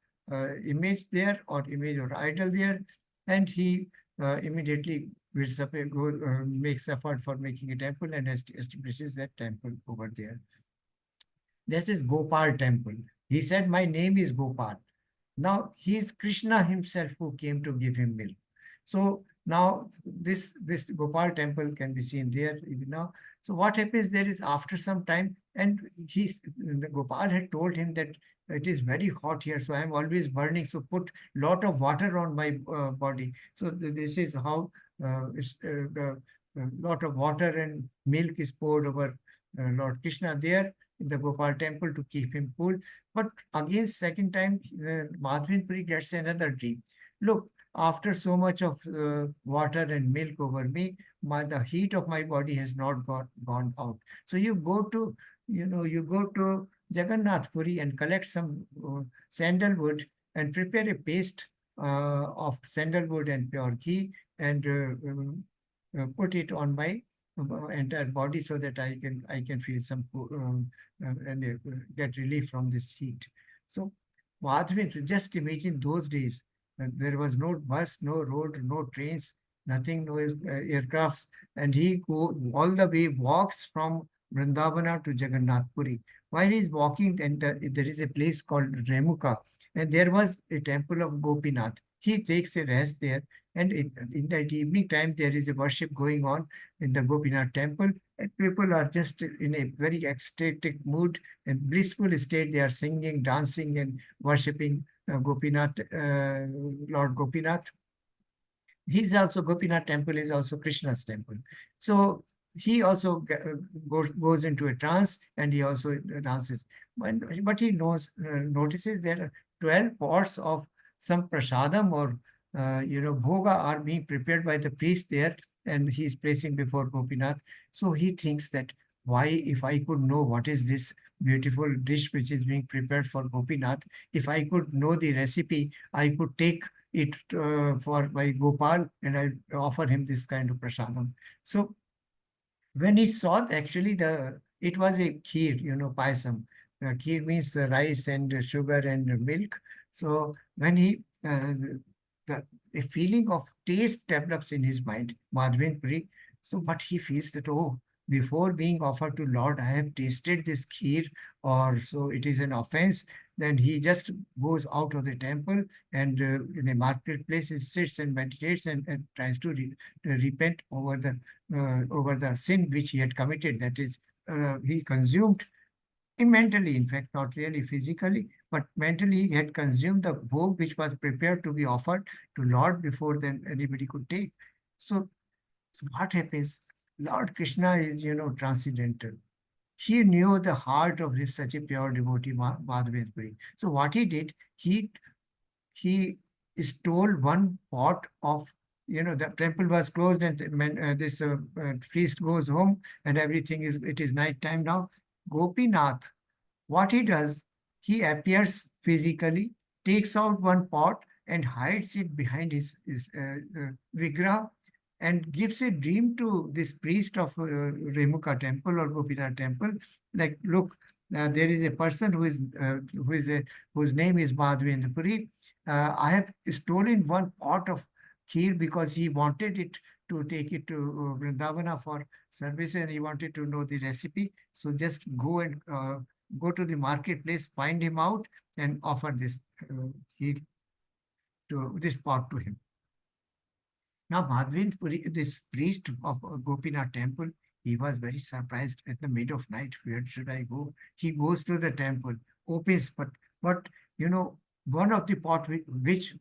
image there, or image or idol there, and he immediately makes effort for making a temple and establishes that temple over there. This is Gopal temple. He said, my name is Gopal. Now he is Krishna himself who came to give him milk. So Now this Gopal temple can be seen there even now. So what happens there is after some time, and the Gopal had told him that it is very hot here, so I am always burning. So put lot of water on my body. So this is how the lot of water and milk is poured over Lord Krishna there in the Gopal temple to keep him cool. But again, second time, Madhavendra gets another dream. Look, after so much of water and milk over me, the heat of my body has not gone out. So you go to, you go to Jagannath Puri and collect some sandalwood and prepare a paste of sandalwood and pure ghee and put it on my entire body so that I can feel some and get relief from this heat. So Madhavendra, just imagine those days. There was no bus, no road, no trains, nothing, no aircrafts, and he all the way walks from Vrindavana to Jagannath Puri. While he's walking, and there is a place called Remuka, and there was a temple of Gopinath. He takes a rest there, and in that evening time, there is a worship going on in the Gopinath temple, and people are just in a very ecstatic mood and blissful state. They are singing, dancing, and worshipping Gopinath, Lord Gopinath. He's also, Gopinath temple is also Krishna's temple. So he also goes into a trance and he also dances. But he notices there are 12 pots of some prasadam or bhoga are being prepared by the priest there, and he is placing before Gopinath. So he thinks that, why, if I could know what is this beautiful dish which is being prepared for Gopinath, if I could know the recipe, I could take it for my Gopal and I offer him this kind of prasadam. So when he saw actually it was a kheer, payasam. Kheer means rice and sugar and milk. So when a feeling of taste develops in his mind, Madhavendra. So, but he feels that, oh, before being offered to Lord, I have tasted this kheer, or so it is an offense. Then he just goes out of the temple and in a marketplace, he sits and meditates and tries to repent over the sin which he had committed. That is, he consumed mentally, in fact, not really physically, but mentally he had consumed the bhog which was prepared to be offered to Lord before then anybody could take. So what happens? Lord Krishna is, transcendental. He knew the heart of such a pure devotee, Madhavendra. So what he did, he stole one pot of, the temple was closed and this priest goes home and it is night time now. Gopinath, what he does, he appears physically, takes out one pot and hides it behind his vigraha and gives a dream to this priest of Remuka temple or Gopinath temple. Like, look, there is a person whose name is Madhavendra Puri. I have stolen one pot of kheer because he wanted it to take it to Vrindavana for service and he wanted to know the recipe. So just go to the marketplace, find him out, and offer this this pot to him. Now, Madhavendra Puri, this priest of Gopinath temple, he was very surprised at the mid of night. Where should I go? He goes to the temple, opens, but one of the pot which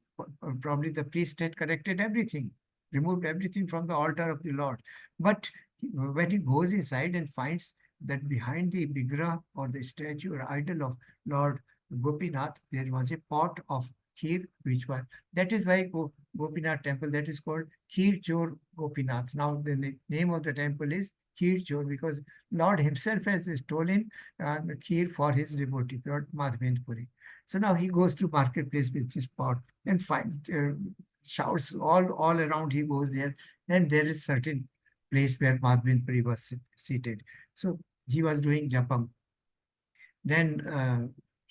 probably the priest had corrected everything, removed everything from the altar of the Lord. But when he goes inside and finds that behind the vigraha or the statue or idol of Lord Gopinath, there was a pot of kheer, that is why Gopinath temple, that is called Kheer Chor Gopinath. Now the name of the temple is Kheer Chor because Lord himself has stolen the kheer for his devotee, Lord Madhavendra Puri. So now he goes to marketplace with his pot and finds, shouts all around, he goes there, and there is certain place where Madhavendra Puri was seated. So he was doing japam. Then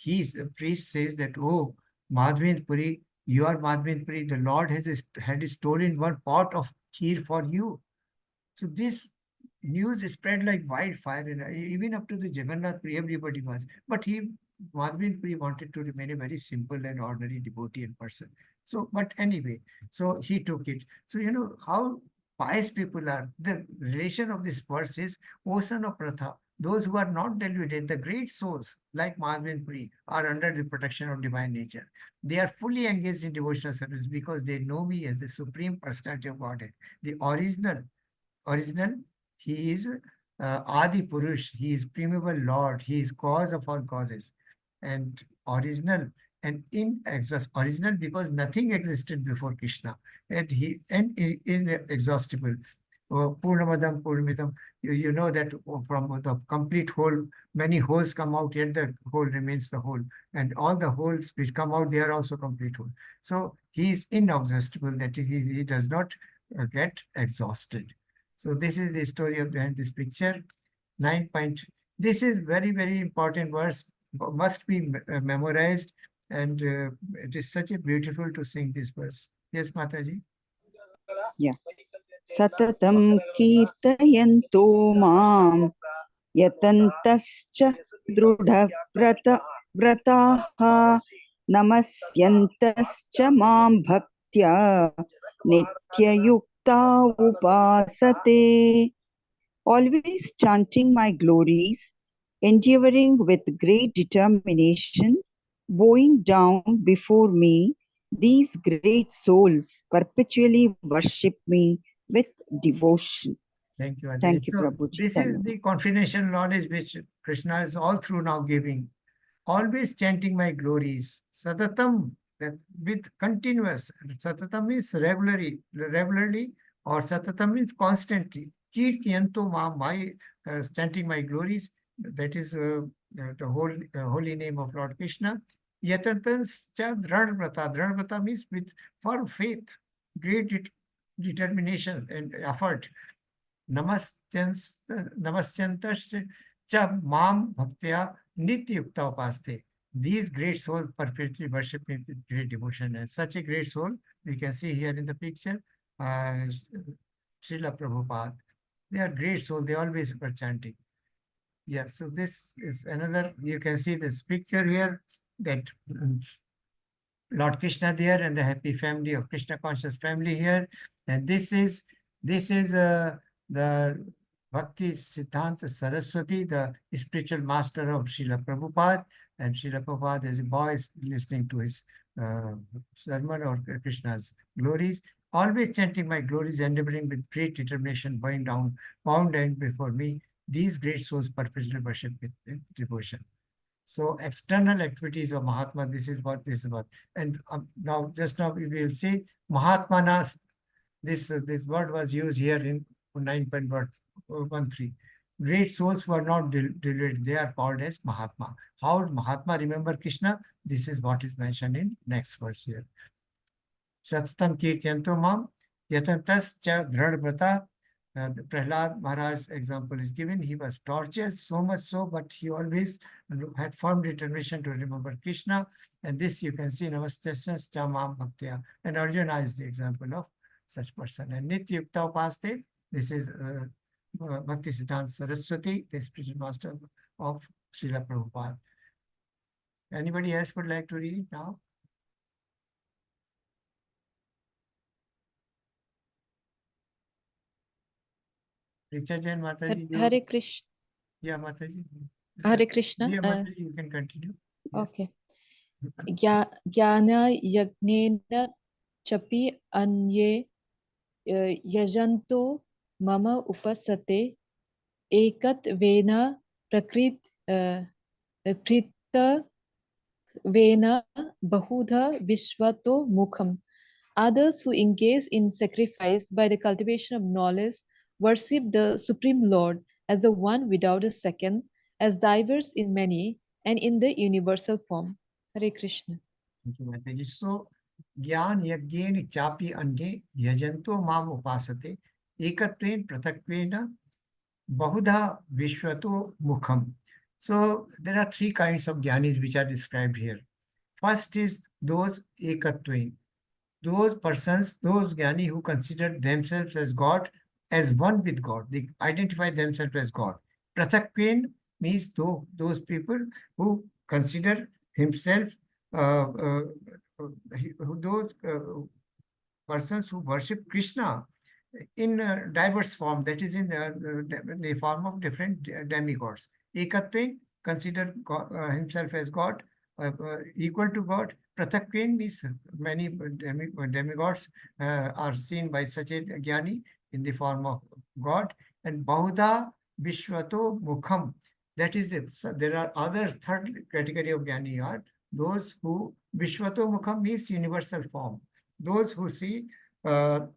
the priest says that, oh, Madhavendra Puri, you are Madhavendra Puri, the Lord had stolen one pot of kheer for you. So this news spread like wildfire, and even up to the Jagannath Puri, everybody was. But Madhavendra Puri wanted to remain a very simple and ordinary devotee and person. So, but anyway, so he took it. So, you know how pious people are. The relation of this verse is, O son of Pratha, those who are not deluded, the great souls like Madhavendra Puri, are under the protection of divine nature. They are fully engaged in devotional service because they know me as the supreme personality of Godhead, the original. He is Adi Purush. He is primeval Lord. He is cause of all causes, and original and original because nothing existed before Krishna, and inexhaustible. Purnamadam Purnamidam. You know that from the complete whole, many holes come out, yet the whole remains the whole. And all the holes which come out, they are also complete whole. So he is inexhaustible, that he does not get exhausted. So this is the story of behind this picture. 9 point. This is very, very important verse, must be memorized, and it is such a beautiful to sing this verse. Yes, Mataji. Yeah. Satatam kirtayanto mam yatantascha vrataha namasyantascha mam bhaktya nityayukta upasate. Always chanting my glories, endeavoring with great determination, bowing down before me, these great souls perpetually worship me with devotion. Thank you, Mataji. Thank you, So Prabhuji. this is the confidential knowledge which Krishna is all through now giving. Always chanting my glories. Satatam, that with continuous. Satatam means regularly, or Satatam means constantly. Kirtiyanto ma, my chanting my glories. That is the whole holy name of Lord Krishna. Yatantans cha dranvrata. Dranvrata means with firm faith, great determination and effort. Namaskyantash cha mam bhaktya nityukta upaste. These great souls perpetually worship me with great devotion. And such a great soul, we can see here in the picture, Srila Prabhupada. They are great souls, they always were chanting. Yeah, so this is another, you can see this picture here, that Lord Krishna there and the happy family of Krishna conscious family here. And this is the Bhakti Siddhanta Saraswati, the spiritual master of Srila Prabhupada. And Srila Prabhupada as a boy is listening to his sermon or Krishna's glories, always chanting my glories, endeavoring with great determination, bowing down before me. These great souls perpetually worship with devotion. So external activities of Mahatma, this is what this is about. And just now we will see Mahatmanas. This word was used here in 9.13. Great souls were not deluded. They are called as Mahatma. How would Mahatma remember Krishna? This is what is mentioned in next verse here. Sattam kirtyanto mam yatantas cha dradvrata. Prahlad Maharaj example is given. He was tortured so much so, but he always had firm determination to remember Krishna. And this you can see in our sessions, Chamam Bhaktya. And Arjuna is the example of such person. And Nityukta Upaste, this is Bhakti Siddhanta Saraswati, the spiritual master of Srila Prabhupada. Anybody else would like to read now? Richa Jain, Mataji. Hare Krishna. Yeah, Mataji. Hare Krishna. Yeah, Mataji, you can continue. Yes. Okay. Jnana yagnena chapi anye yajanto mama upasate ekat vena prakrit prita vena bahudha vishvato mukham. Others who engage in sacrifice by the cultivation of knowledge worship the Supreme Lord as the one without a second, as diverse in many and in the universal form. Hare Krishna. Thank you, Mataji. So, Gyan Yagyen Chapi Anye Yajanto Mam Upasate Ekatven Pratakvena Bahudha Vishwato Mukham. So, there are three kinds of Gyanis which are described here. First is those Ekatven, those persons, those Gyani who consider themselves as God, as one with God. They identify themselves as God. Prathakven means those people who consider himself those persons who worship Krishna in diverse form, that is in the form of different demigods. Ekatvein, consider himself as God, equal to God. Prathakvein means many demigods are seen by such a jnani in the form of God. And Bahuda Vishwato Mukham, that is it. So there are others, third category of jnani are those who, Vishwato Mukham means universal form. Those who see that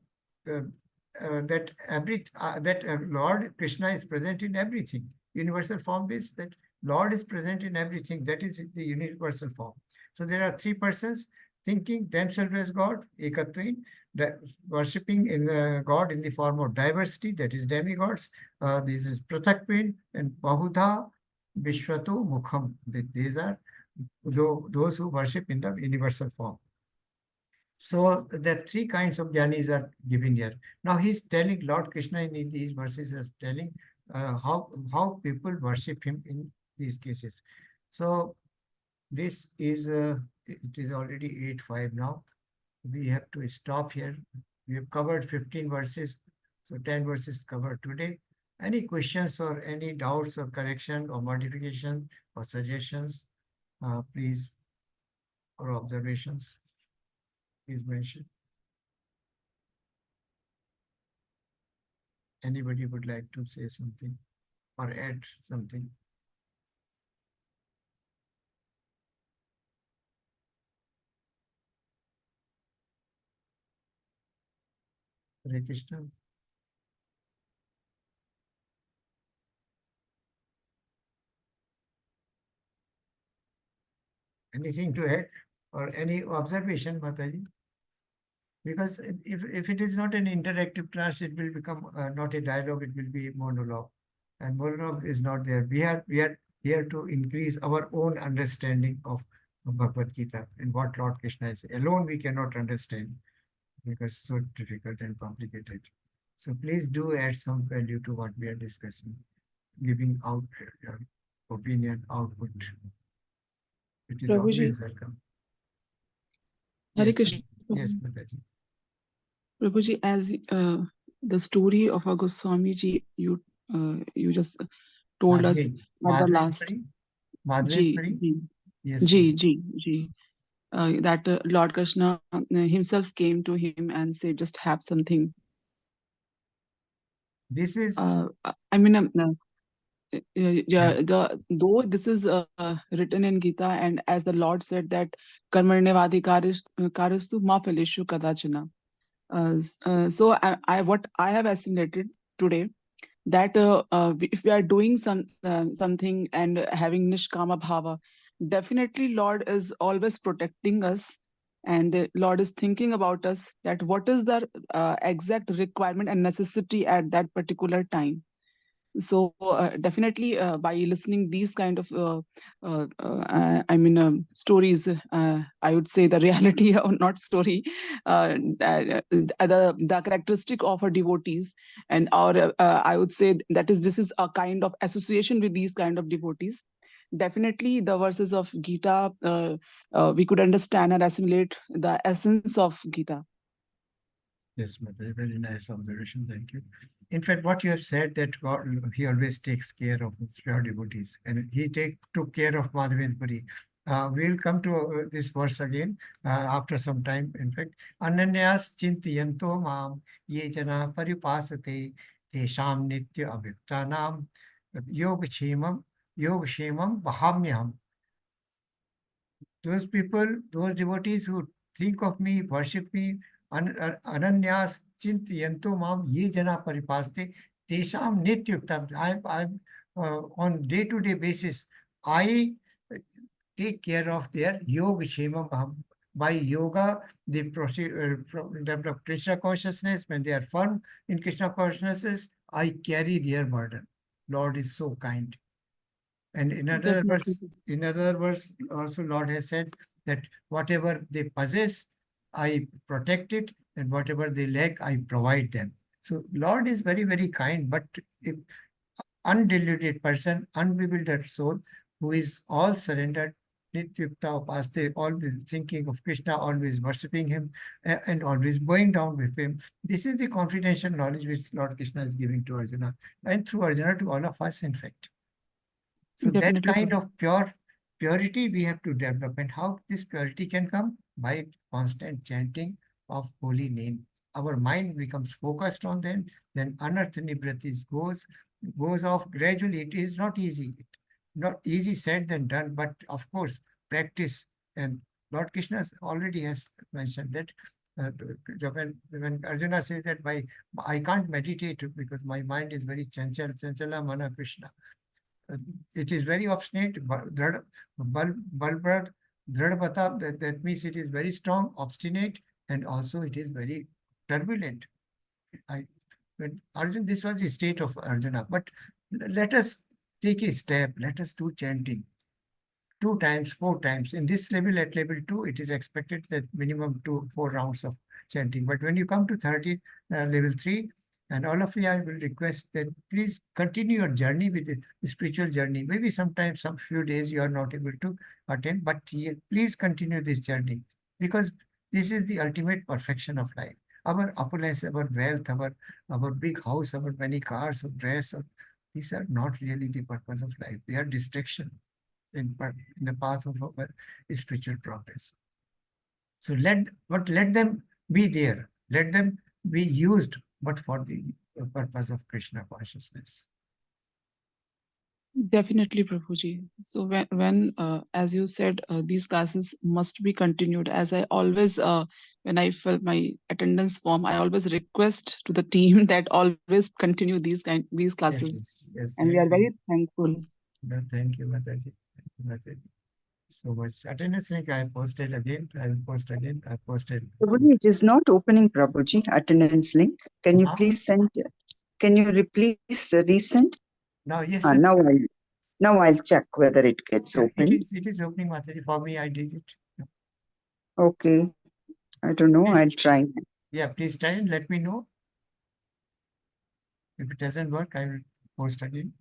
Lord Krishna is present in everything. Universal form is that Lord is present in everything. That is the universal form. So there are three persons thinking themselves as God, Ekatvein, worshipping in God in the form of diversity, that is demigods. This is Prathakvein and Bahudha Vishwato Mukham. These are those who worship in the universal form. So the three kinds of jnanis are given here. Now he's telling, Lord Krishna in these verses is telling how people worship him in these cases. So this is, it is already 8:05 now. We have to stop here. We have covered 15 verses. So 10 verses covered today. Any questions or any doubts or correction or modification or suggestions, please, or observations, please mention. Anybody would like to say something or add something? Hare Krishna. Anything to add or any observation, Mataji? Because if it is not an interactive class, it will become not a dialogue, it will be monologue. And monologue is not there. We are here to increase our own understanding of Bhagavad Gita and what Lord Krishna is. Alone we cannot understand because it's so difficult and complicated. So please do add some value to what we are discussing, giving out your opinion, output. It is Prabhuji. always welcome. Hare Yes, Krishna. yes, Mataji. Prabhuji, as the story of our Goswami ji, you just told us at the last. Madhvendra? Yes, that Lord Krishna himself came to him and said, just have something. This is I mean, though this is written in Gita, and as the Lord said that karmarnevadi karistu ma phaleshu kadachana. So what I have assimilated today, that if we are doing something and having nishkama bhava, definitely Lord is always protecting us, and Lord is thinking about us, that what is the exact requirement and necessity at that particular time. So definitely by listening these kind of stories, I would say the reality or not story, the characteristic of our devotees, and our I would say that this is a kind of association with these kind of devotees. Definitely the verses of Gita, we could understand and assimilate the essence of Gita. Yes, Mataji, very nice observation. Thank you. In fact, what you have said, that God, he always takes care of his pure devotees, and he took care of Madhavendra. We'll come to this verse again after some time. In fact, Ananyas Chintayanto Mam Ye Jana Paripasate Tesham Nitya Abhiktanam Yogakshemam Bahamyam. Those people, those devotees who think of me, worship me, ananyas chintayanto mam ye jana paripaste tesham nityuktam. I'm on day-to-day basis, I take care of their yoga shema. By yoga, they proceed, develop Krishna consciousness. When they are firm in Krishna consciousness, I carry their burden. Lord is so kind. And in another verse, also Lord has said that whatever they possess, I protect it, and whatever they lack, I provide them. So Lord is very, very kind, but if undiluted person, unbewildered soul, who is all surrendered Nityukta Upaste, always thinking of Krishna, always worshipping him, and always going down with him. This is the confidential knowledge which Lord Krishna is giving to Arjuna, and through Arjuna to all of us, in fact. So that Definitely, kind Prabhuji. of purity we have to develop. And how this purity can come? By constant chanting of holy name. Our mind becomes focused on them, then anartha nibratis goes off gradually. It is not easy. Not easy said than done, but of course, practice. And Lord Krishna already has mentioned that when Arjuna says that I can't meditate because my mind is very chanchala mana Krishna. It is very obstinate, balbrad, dradbata, that means it is very strong, obstinate, and also it is very turbulent. When Arjuna, this was the state of Arjuna, but let us take a step, let us do chanting. 2 times, 4 times. In this level, at level 2, it is expected that minimum 4 rounds of chanting. But when you come to level 3, and all of you, I will request that please continue your journey with the spiritual journey. Maybe sometimes, some few days you are not able to attend, but please continue this journey, because this is the ultimate perfection of life. Our opulence, our wealth, our big house, our many cars, or dress, these are not really the purpose of life. They are distraction in the path of our spiritual progress. So let them be there. Let them be used, but for the purpose of Krishna consciousness. Definitely, Prabhuji. So when as you said, these classes must be continued. As I always, when I fill my attendance form, I always request to the team that always continue these classes, Yes, and we are very thankful. thank you, Mataji. Thank you, Mataji. So much. Attendance link I posted again. I will post again. I posted. Prabhuji, it is not opening, Prabhuji, attendance link. Can you please send? Can you please resend? Now, yes. Now I'll check whether it gets opened. It is opening, Mataji. For me, I did it. Okay. I don't know. Please. I'll try. Yeah, please try and let me know. If it doesn't work, I will post again.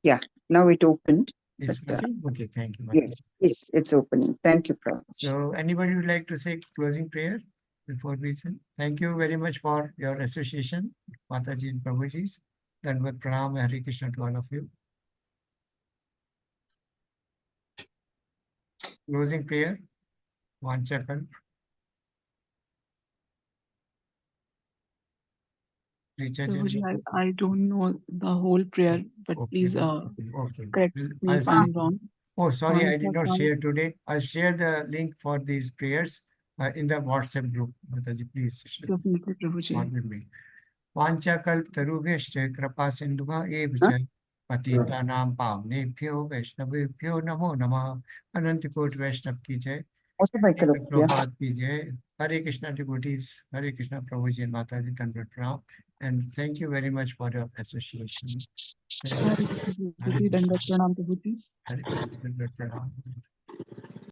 Yeah, now it opened. It's But, working? Okay, thank you, Mataji. yes, it's opening. Thank you, Prabhuji. So anybody would like to say closing prayer before we send? Thank you very much for your association, Mataji and Prabhuji's. Dandavat Pranam, Hare Krishna to all of you. Closing prayer, Vanchakal. Prabhuji, I don't know the whole prayer, but please correct me if I'm wrong. Oh, sorry, I did not share today. I'll share the link for these prayers in the WhatsApp group. Mataji, please share. Definitely, Prabhuji. What will be? Vanchakaltarubhyascha kripa sindhuva evacha patitanam pavnebhyo vaishnavebhyo namo namah. Anantakot Vaishnav ki jai. Prabhupada ki jai. Hare Krishna devotees, Hare Krishna Prabhuji and Mataji, Dandavat Pranam. And thank you very much for your association. Hare Krishna, Dandavat Pranam, Prabhuji. Hare Krishna, Dandavat Pranam.